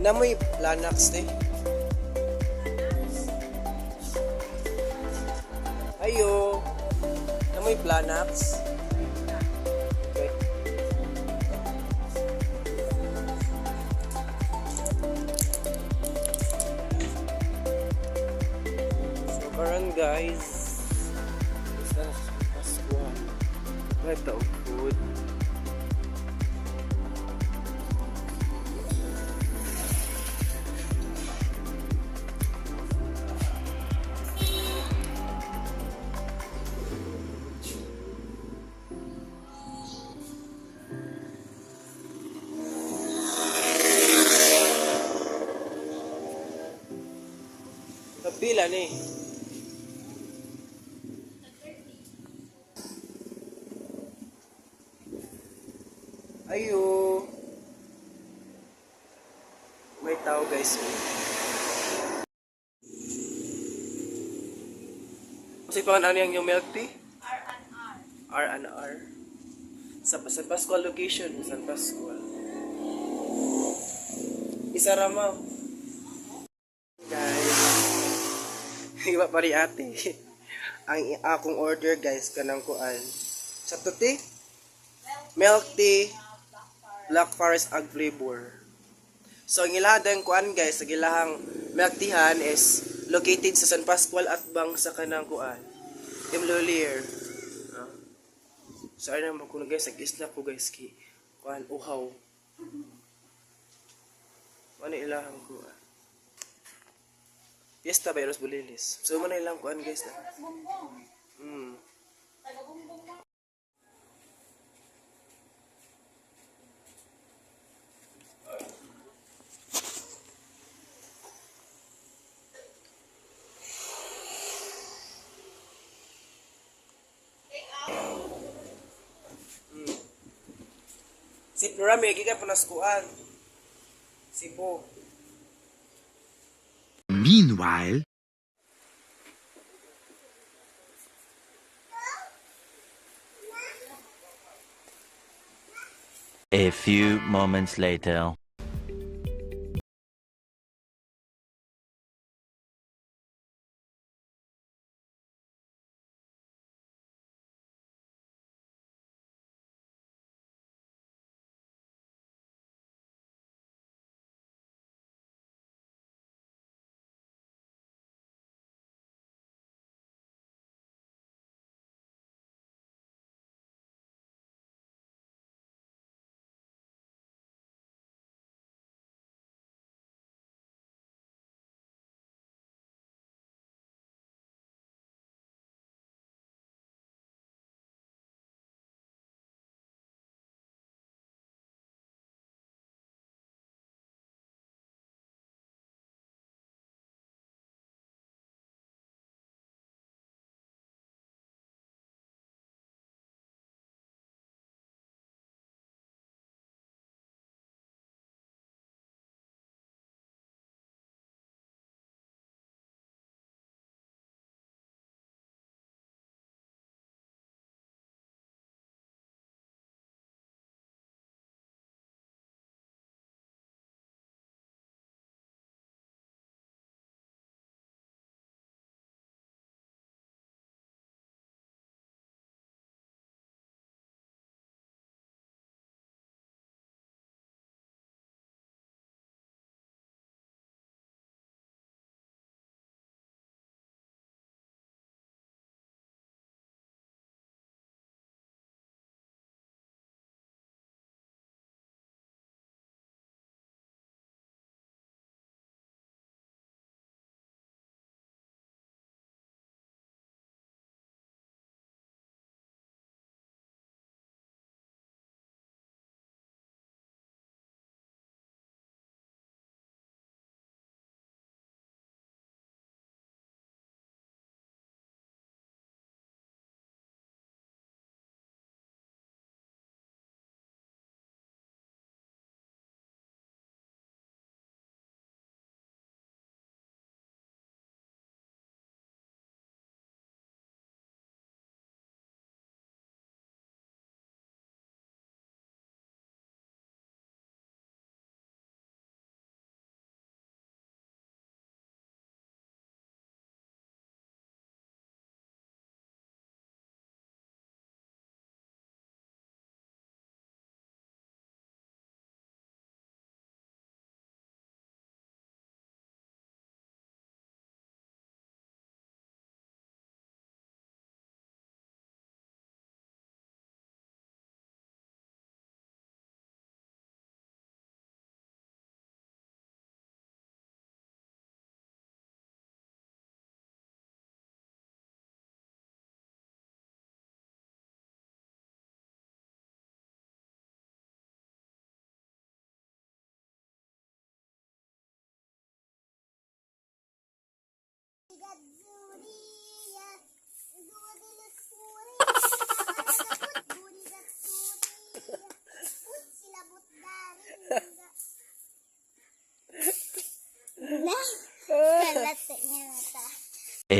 Namoy Lanax eh. Ayo. Namoy Planax. Okay. So karon guys. Isa na sa Pasko. May taog food. Pila ni. Ayo. May tao guys. Kasi pa ano yung milk tea? R&R. San Pascual location, San Pascual. Isa rama. Guys. Iba pa rin ate. Ang akong order guys kanang kuan. Sa tuti? Milk tea, Black Forest ag flavor. So ang ilahang kuan guys, ang ilahang milk teahan is located sa San Pascual at bang sa kanang kuan. Imlolier. So ayun naman ko guys, nag-isla ko guys ki kuan uhaw. Ano ilahang kuan? Fiesta by Los Bulilis. So man ilang kuan guys na. Si Rami gikan panaskuan. Sibo. Meanwhile, a few moments later.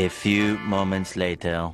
A few moments later.